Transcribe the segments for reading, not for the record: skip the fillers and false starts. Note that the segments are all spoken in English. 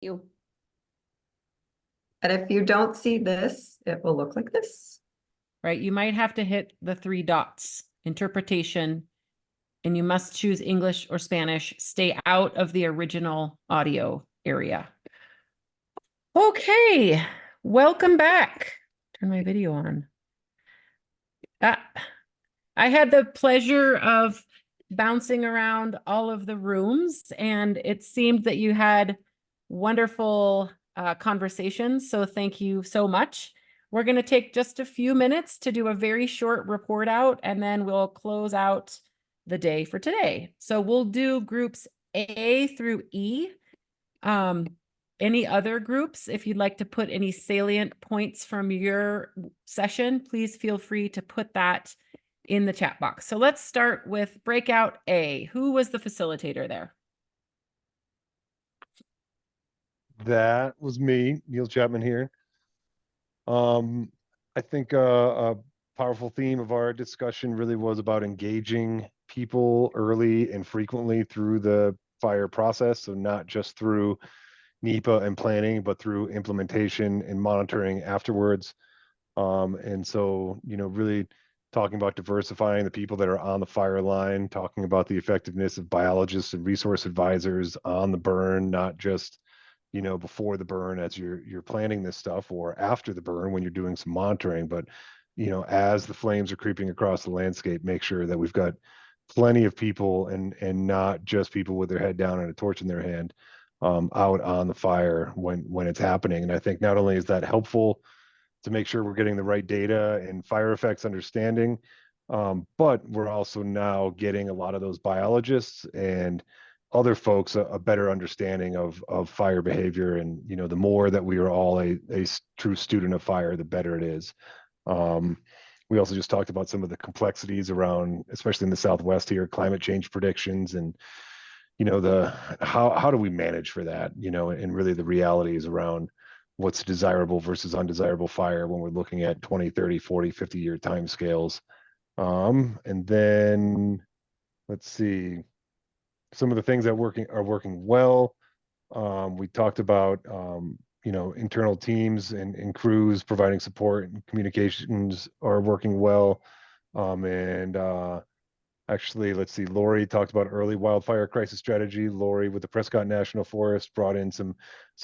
You. And if you don't see this, it will look like this. Right, you might have to hit the 3 dots, interpretation, and you must choose English or Spanish. Stay out of the original audio area. Okay, welcome back. Turn my video on. I had the pleasure of bouncing around all of the rooms, and it seemed that you had wonderful conversations. So thank you so much. We're going to take just a few minutes to do a very short report out, and then we'll close out the day for today. So we'll do groups A through E. Any other groups, if you'd like to put any salient points from your session, please feel free to put that in the chat box. So let's start with breakout A. Who was the facilitator there? That was me, Neil Chapman here. I think a powerful theme of our discussion really was about engaging people early and frequently through the fire process. So not just through NEPA and planning, but through implementation and monitoring afterwards. And so, really talking about diversifying the people that are on the fire line, talking about the effectiveness of biologists and resource advisors on the burn, not just before the burn as you're planning this stuff, or after the burn when you're doing some monitoring, but as the flames are creeping across the landscape, make sure that we've got plenty of people and not just people with their head down and a torch in their hand out on the fire when it's happening. And I think not only is that helpful to make sure we're getting the right data and fire effects understanding, but we're also now getting a lot of those biologists and other folks a better understanding of fire behavior. And the more that we are all a true student of fire, the better it is. We also just talked about some of the complexities around, especially in the Southwest here, climate change predictions and the how do we manage for that, and really the realities around what's desirable versus undesirable fire when we're looking at 20, 30, 40, 50-year timescales. And then let's see, some of the things that are working well. We talked about internal teams and crews providing support, and communications are working well. Actually, let's see, Lori talked about early wildfire crisis strategy. Lori with the Prescott National Forest brought in some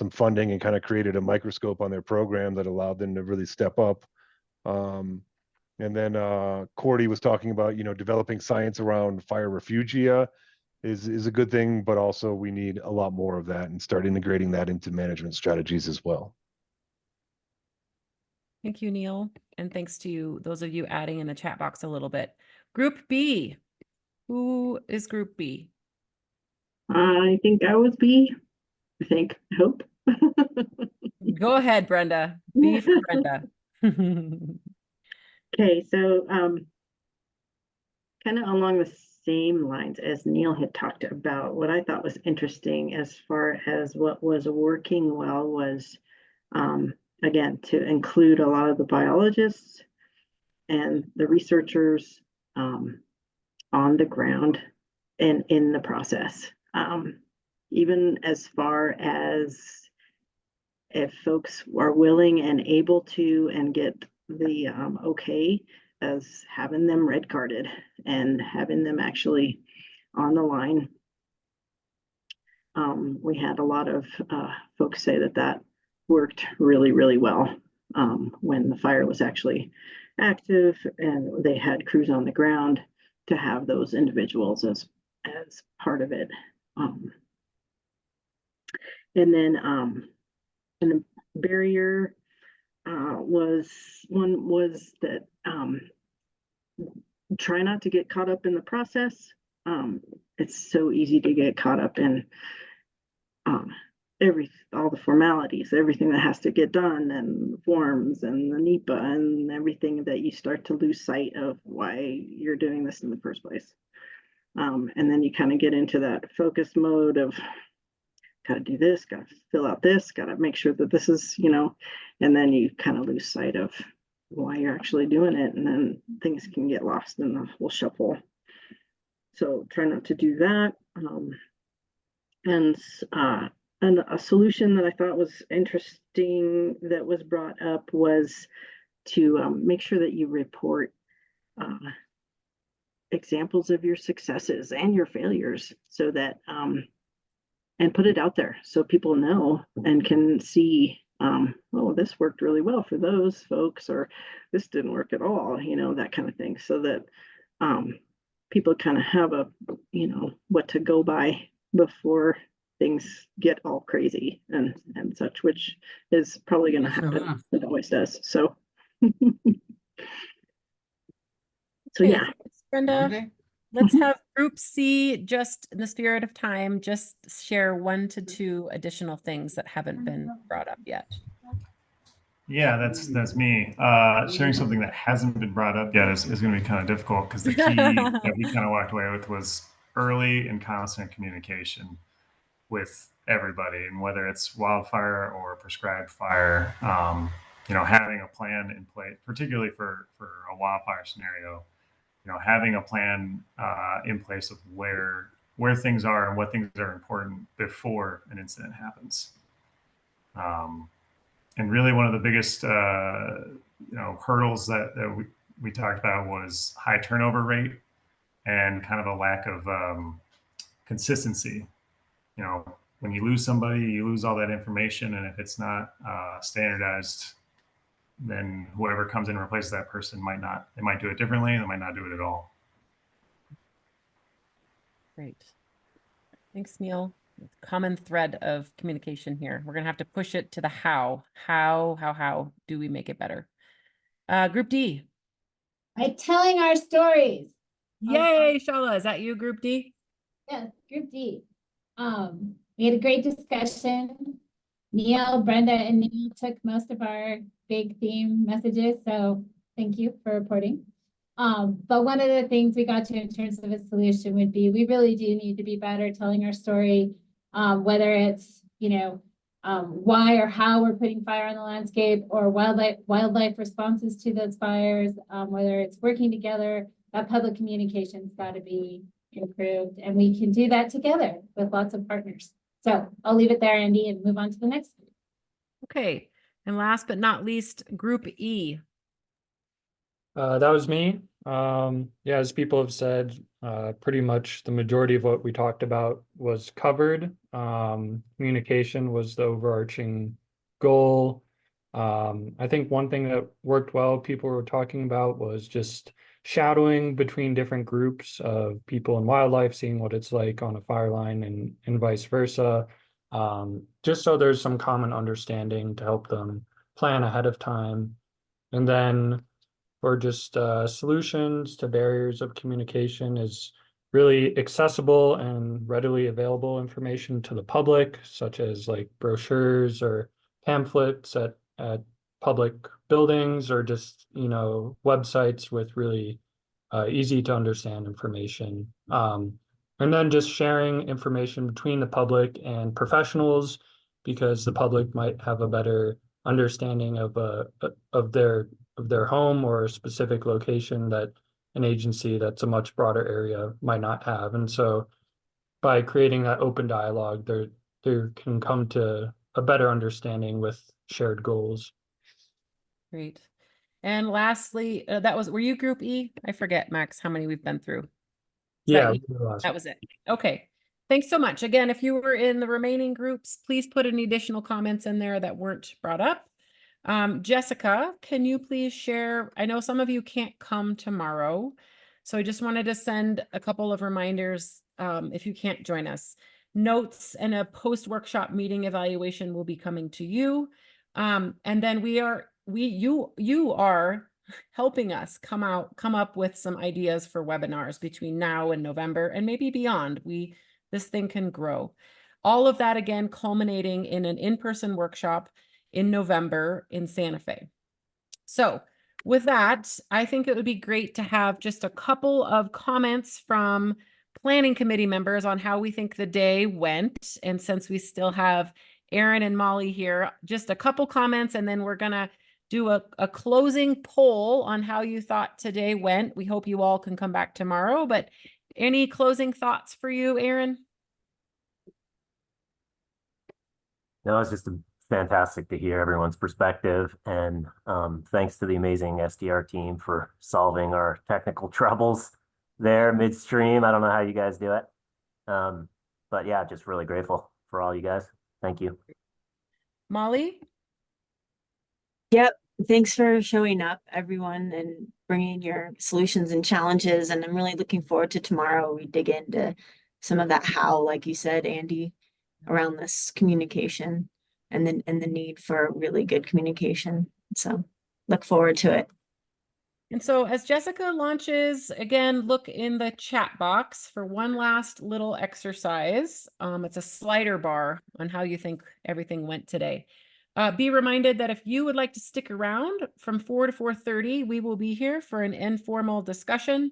funding and kind of created a microscope on their program that allowed them to really step up. And then Cordy was talking about, developing science around fire refugia is a good thing, but also we need a lot more of that and start integrating that into management strategies as well. Thank you, Neil. And thanks to those of you adding in the chat box a little bit. Group B. Who is Group B? I think I was B. I hope. Go ahead, Brenda. B for Brenda. Okay, so kind of along the same lines as Neil had talked about, what I thought was interesting as far as what was working well was, again, to include a lot of the biologists and the researchers on the ground and in the process. Even as far as if folks are willing and able to and get the okay, as having them red carded and having them actually on the line. We had a lot of folks say that worked really, really well when the fire was actually active and they had crews on the ground to have those individuals as part of it. And then the barrier was that try not to get caught up in the process. It's so easy to get caught up in all the formalities, everything that has to get done, and the forms and the NEPA and everything, that you start to lose sight of why you're doing this in the first place. And then you kind of get into that focus mode of gotta do this, gotta fill out this, gotta make sure that this is, and then you kind of lose sight of why you're actually doing it, and then things can get lost in the whole shuffle. So try not to do that. And a solution that I thought was interesting that was brought up was to make sure that you report examples of your successes and your failures, so that and put it out there so people know and can see, oh, this worked really well for those folks, or this didn't work at all, that kind of thing, so that people kind of have a, what to go by before things get all crazy and such, which is probably going to happen. It always does. So, so Okay, yeah. thanks, Brenda. Let's have Group C, just in the spirit of time, just share 1 to 2 additional things that haven't been brought up yet. Yeah, that's me. Sharing something that hasn't been brought up yet is going to be kind of difficult, because the key that we kind of walked away with was early and constant communication with everybody, and whether it's wildfire or prescribed fire, having a plan in place, particularly for a wildfire scenario, having a plan in place of where things are and what things are important before an incident happens. And really, one of the biggest hurdles that we talked about was high turnover rate and kind of a lack of consistency. When you lose somebody, you lose all that information, and if it's not standardized, then whoever comes in and replaces that person might do it differently, and they might not do it at all. Great. Thanks, Neil. Common thread of communication here. We're going to have to push it to the how. How do we make it better? Group D. By telling our stories. Yay, Shala, is that you, Group D? Yes, Group D. We had a great discussion. Neil, Brenda, and Neil took most of our big theme messages, so thank you for reporting. But one of the things we got to in terms of a solution would be, we really do need to be better telling our story, whether it's, why or how we're putting fire on the landscape, or wildlife responses to those fires, whether it's working together. That public communication's got to be improved, and we can do that together with lots of partners. So I'll leave it there, Andy, and move on to the next one. Okay, and last but not least, Group E. That was me. Yeah, as people have said, pretty much the majority of what we talked about was covered. Communication was the overarching goal. I think one thing that worked well, people were talking about, was just shadowing between different groups of people and wildlife, seeing what it's like on a fire line and vice versa. Just so there's some common understanding to help them plan ahead of time. And then for just solutions to barriers of communication is really accessible and readily available information to the public, such as like brochures or pamphlets at public buildings, or just, websites with really easy to understand information. And then just sharing information between the public and professionals, because the public might have a better understanding of their home or a specific location that an agency that's a much broader area might not have. And so by creating that open dialogue, there can come to a better understanding with shared goals. Great. And lastly, were you Group E? I forget, Max, how many we've been through. Yeah, that was it. Okay. Thanks so much. Again, if you were in the remaining groups, please put any additional comments in there that weren't brought up. Jessica, can you please share? I know some of you can't come tomorrow, so I just wanted to send a couple of reminders if you can't join us. Notes and a post-workshop meeting evaluation will be coming to you. And then you are helping us come up with some ideas for webinars between now and November, and maybe beyond. This thing can grow. All of that, again, culminating in an in-person workshop in November in Santa Fe. So with that, I think it would be great to have just a couple of comments from planning committee members on how we think the day went. And since we still have Aaron and Molly here, just a couple comments, and then we're gonna do a closing poll on how you thought today went. We hope you all can come back tomorrow, but any closing thoughts for you, Aaron? No, it's just fantastic to hear everyone's perspective, and thanks to the amazing SDR team for solving our technical troubles there midstream. I don't know how you guys do it. But yeah, just really grateful for all you guys. Thank you. Molly? Yep. Thanks for showing up, everyone, and bringing your solutions and challenges. And I'm really looking forward to tomorrow. We dig into some of that how, like you said, Andy, around this communication and the need for really good communication. So look forward to it. And so as Jessica launches, again, look in the chat box for one last little exercise. It's a slider bar on how you think everything went today. Be reminded that if you would like to stick around from 4 to 4:30, we will be here for an informal discussion.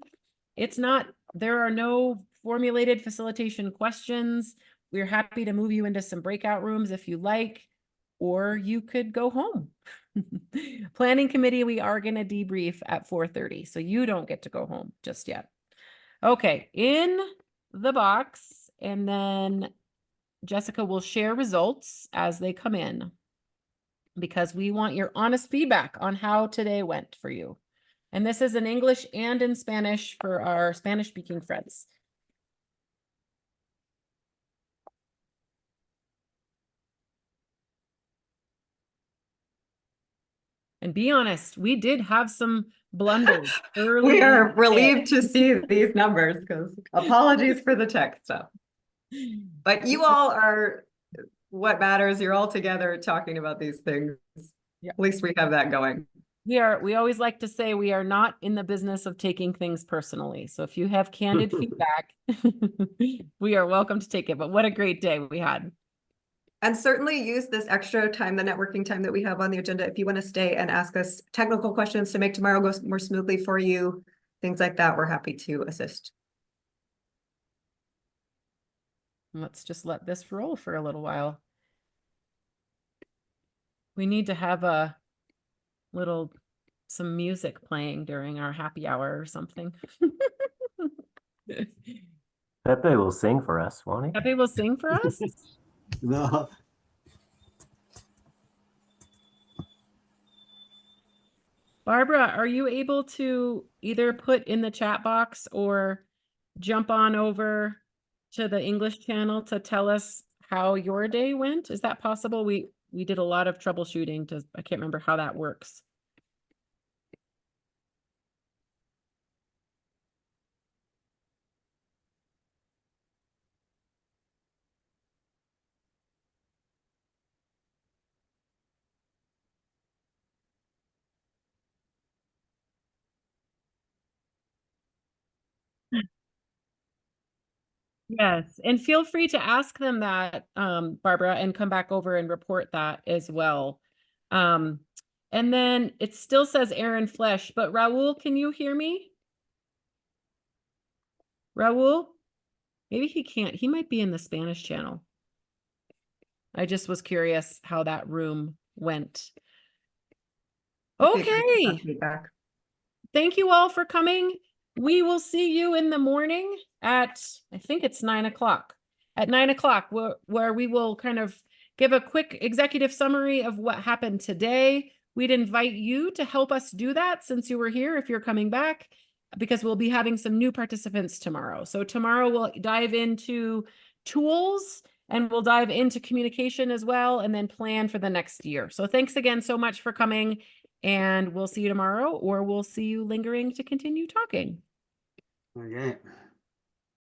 There are no formulated facilitation questions. We're happy to move you into some breakout rooms if you like, or you could go home. Planning committee, we are going to debrief at 4:30, so you don't get to go home just yet. Okay, in the box, and then Jessica will share results as they come in, because we want your honest feedback on how today went for you. And this is in English and in Spanish for our Spanish-speaking friends. And be honest, we did have some blunders early. We are relieved to see these numbers, because apologies for the tech stuff. But you all are what matters. You're all together talking about these things. Yeah. At least we have that going. We always like to say we are not in the business of taking things personally. So if you have candid feedback, we are welcome to take it. But what a great day we had. And certainly use this extra time, the networking time that we have on the agenda, if you want to stay and ask us technical questions to make tomorrow go more smoothly for you, things like that, we're happy to assist. Let's just let this roll for a little while. We need to have some music playing during our happy hour or something. Pepe will sing for us, won't he? Pepe will sing for us? No. Barbara, are you able to either put in the chat box or jump on over to the English channel to tell us how your day went? Is that possible? We did a lot of troubleshooting I can't remember how that works. Yes, and feel free to ask them that, Barbara, and come back over and report that as well. And then it still says Aaron Flesh, but Raul, can you hear me? Raul? Maybe he can't. He might be in the Spanish channel. I just was curious how that room went. Okay. Thank you all for coming. We will see you in the morning at, I think it's 9 o'clock. At 9 o'clock, where we will kind of give a quick executive summary of what happened today. We'd invite you to help us do that since you were here, if you're coming back, because we'll be having some new participants tomorrow. So tomorrow we'll dive into tools and we'll dive into communication as well, and then plan for the next year. So thanks again so much for coming. And we'll see you tomorrow, or we'll see you lingering to continue talking. Okay.